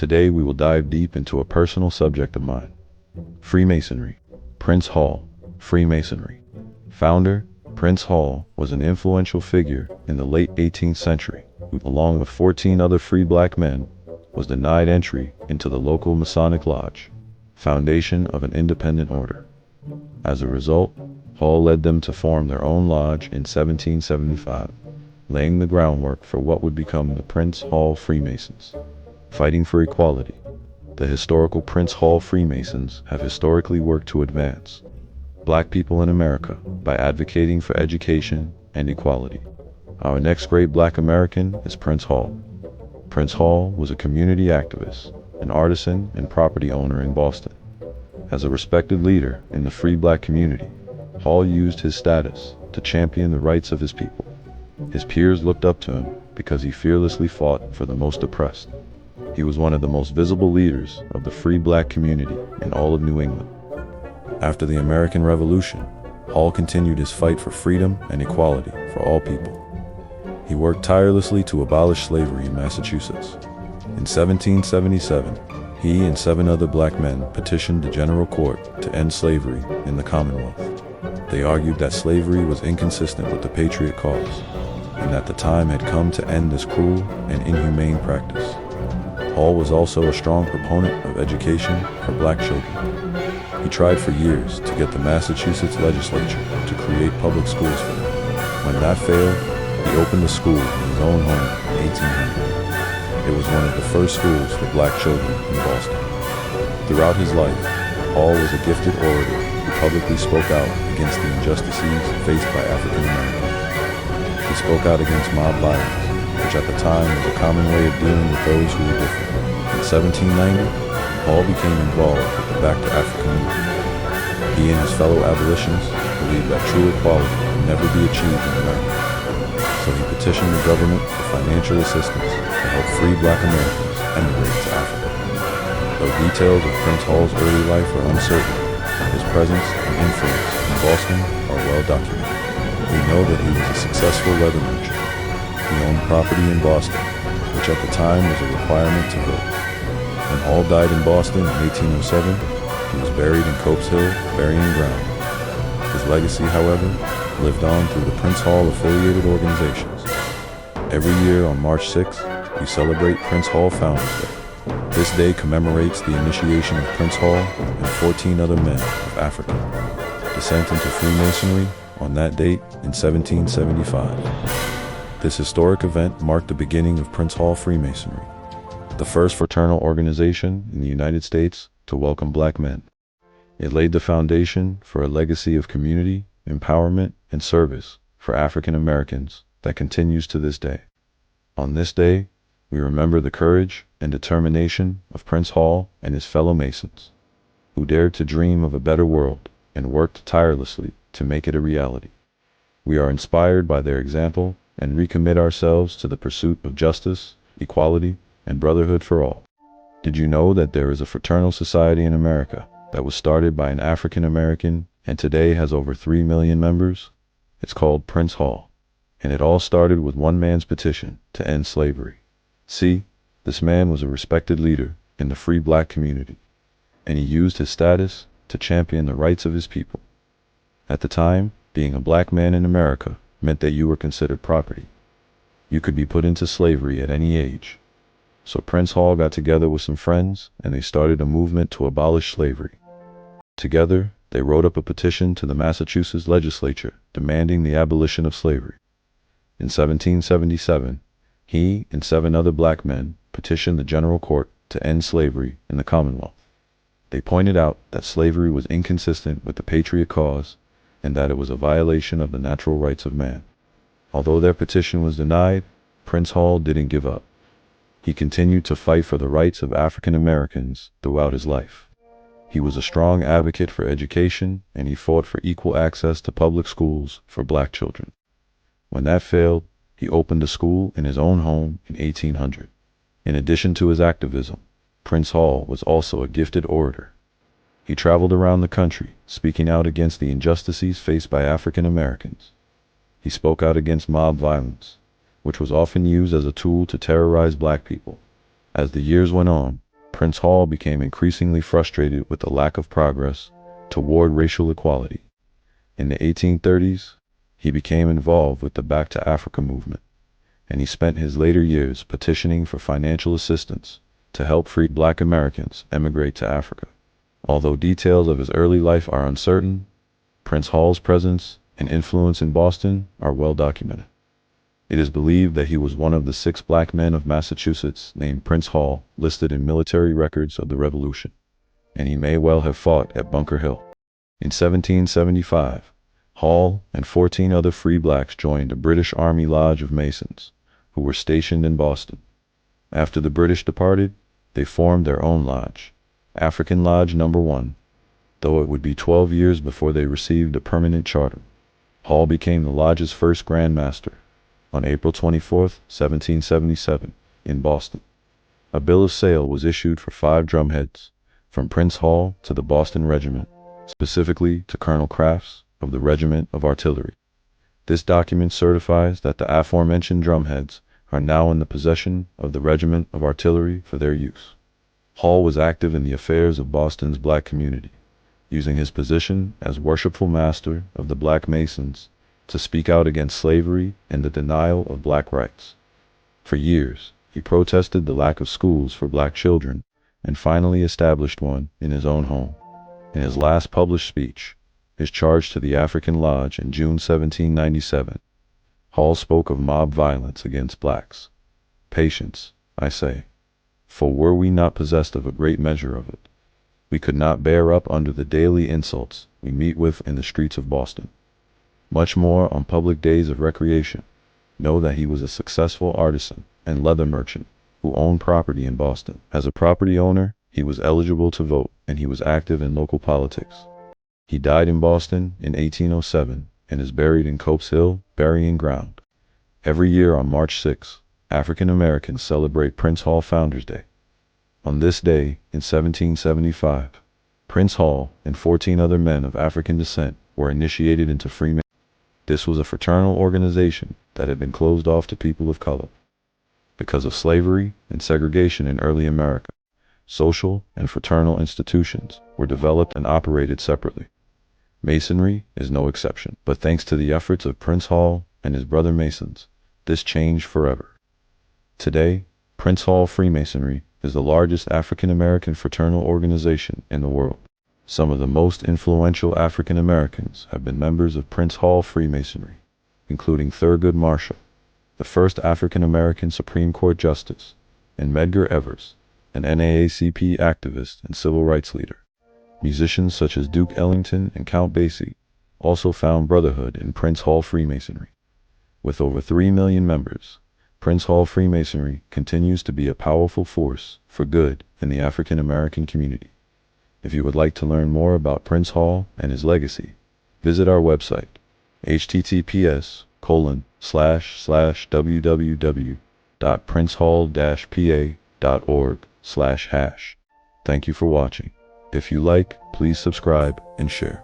Today we will dive deep into a personal subject of mine: Freemasonry. Prince Hall Freemasonry. Founder Prince Hall was an influential figure in the late 18th century, who, along with 14 other free black men, was denied entry into the local Masonic lodge, foundation of an independent order. As a result, Hall led them to form their own lodge in 1775, laying the groundwork for what would become the Prince Hall Freemasons. Fighting for equality. The historical Prince Hall Freemasons have historically worked to advance black people in America by advocating for education and equality. Our next great black American is Prince Hall. Prince Hall was a community activist, an artisan and property owner in Boston. As a respected leader in the free black community, Hall used his status to champion the rights of his people. His peers looked up to him because he fearlessly fought for the most oppressed. He was one of the most visible leaders of the free black community in all of New England. After the American Revolution, Hall continued his fight for freedom and equality for all people. He worked tirelessly to abolish slavery in Massachusetts. In 1777, he and 7 other black men petitioned the General Court to end slavery in the Commonwealth. They argued that slavery was inconsistent with the Patriot cause, and that the time had come to end this cruel and inhumane practice. Hall was also a strong proponent of education for black children. He tried for years to get the Massachusetts legislature to create public schools for them. When that failed, he opened a school in his own home in 1800. It was one of the first schools for black children in Boston. Throughout his life, Hall was a gifted orator who publicly spoke out against the injustices faced by African Americans. He spoke out against mob violence, which at the time was a common way of dealing with those who were different. In 1790, Hall became involved with the Back to Africa movement. He and his fellow abolitionists believed that true equality could never be achieved in America. So he petitioned the government for financial assistance to help free black Americans emigrate to Africa. Though details of Prince Hall's early life are uncertain, his presence and influence in Boston are well documented. We know that he was a successful leather merchant. He owned property in Boston, which at the time was a requirement to vote. When Hall died in Boston in 1807, he was buried in Copes Hill Burying Ground. His legacy, however, lived on through the Prince Hall affiliated organizations. Every year on March 6th, we celebrate Prince Hall Founders Day. This day commemorates the initiation of Prince Hall and 14 other men of African descent into Freemasonry on that date in 1775. This historic event marked the beginning of Prince Hall Freemasonry, the first fraternal organization in the United States to welcome black men. It laid the foundation for a legacy of community, empowerment, and service for African Americans that continues to this day. On this day, we remember the courage and determination of Prince Hall and his fellow Masons, who dared to dream of a better world and worked tirelessly to make it a reality. We are inspired by their example and recommit ourselves to the pursuit of justice, equality, and brotherhood for all. Did you know that there is a fraternal society in America that was started by an African American and today has over 3 million members? It's called Prince Hall, and it all started with one man's petition to end slavery. See, this man was a respected leader in the free black community, and he used his status to champion the rights of his people. At the time, being a black man in America meant that you were considered property. You could be put into slavery at any age. So Prince Hall got together with some friends and they started a movement to abolish slavery. Together, they wrote up a petition to the Massachusetts legislature demanding the abolition of slavery. In 1777, he and 7 other black men petitioned the General Court to end slavery in the Commonwealth. They pointed out that slavery was inconsistent with the Patriot cause and that it was a violation of the natural rights of man. Although their petition was denied, Prince Hall didn't give up. He continued to fight for the rights of African Americans throughout his life. He was a strong advocate for education, and he fought for equal access to public schools for black children. When that failed, he opened a school in his own home in 1800. In addition to his activism, Prince Hall was also a gifted orator. He traveled around the country, speaking out against the injustices faced by African Americans. He spoke out against mob violence, which was often used as a tool to terrorize black people. As the years went on, Prince Hall became increasingly frustrated with the lack of progress toward racial equality. In the 1830s, he became involved with the Back to Africa movement, and he spent his later years petitioning for financial assistance to help free Black Americans emigrate to Africa. Although details of his early life are uncertain, Prince Hall's presence and influence in Boston are well documented. It is believed that he was one of the 6 black men of Massachusetts named Prince Hall listed in military records of the Revolution, and he may well have fought at Bunker Hill. In 1775, Hall and 14 other free blacks joined a British Army Lodge of Masons, who were stationed in Boston. After the British departed, they formed their own lodge, African Lodge No. 1, though it would be 12 years before they received a permanent charter. Hall became the lodge's first Grand Master on April 24, 1777, in Boston. A bill of sale was issued for 5 drumheads, from Prince Hall to the Boston Regiment, specifically to Colonel Crafts of the Regiment of Artillery. This document certifies that the aforementioned drumheads are now in the possession of the Regiment of Artillery for their use. Hall was active in the affairs of Boston's black community, using his position as worshipful master of the Black Masons to speak out against slavery and the denial of black rights. For years, he protested the lack of schools for black children and finally established one in his own home. In his last published speech, his charge to the African Lodge in June 1797, Hall spoke of mob violence against blacks. "Patience, I say, for were we not possessed of a great measure of it, we could not bear up under the daily insults we meet with in the streets of Boston. Much more on public days of recreation. Know that he was a successful artisan and leather merchant who owned property in Boston. As a property owner, he was eligible to vote, and he was active in local politics. He died in Boston in 1807 and is buried in Cope's Hill Burying Ground. Every year on March 6, African Americans celebrate Prince Hall Founders Day. On this day, in 1775, Prince Hall and 14 other men of African descent were initiated into Freemasonry. This was a fraternal organization that had been closed off to people of color. Because of slavery and segregation in early America, social and fraternal institutions were developed and operated separately. Masonry is no exception, but thanks to the efforts of Prince Hall and his brother Masons, this changed forever. Today, Prince Hall Freemasonry is the largest African American fraternal organization in the world. Some of the most influential African Americans have been members of Prince Hall Freemasonry, including Thurgood Marshall, the first African American Supreme Court Justice, and Medgar Evers, an NAACP activist and civil rights leader. Musicians such as Duke Ellington and Count Basie also found brotherhood in Prince Hall Freemasonry. With over 3 million members, Prince Hall Freemasonry continues to be a powerful force for good in the African American community. If you would like to learn more about Prince Hall and his legacy, visit our website, https://www.princehall-pa.org/#. Thank you for watching. If you like, please subscribe and share.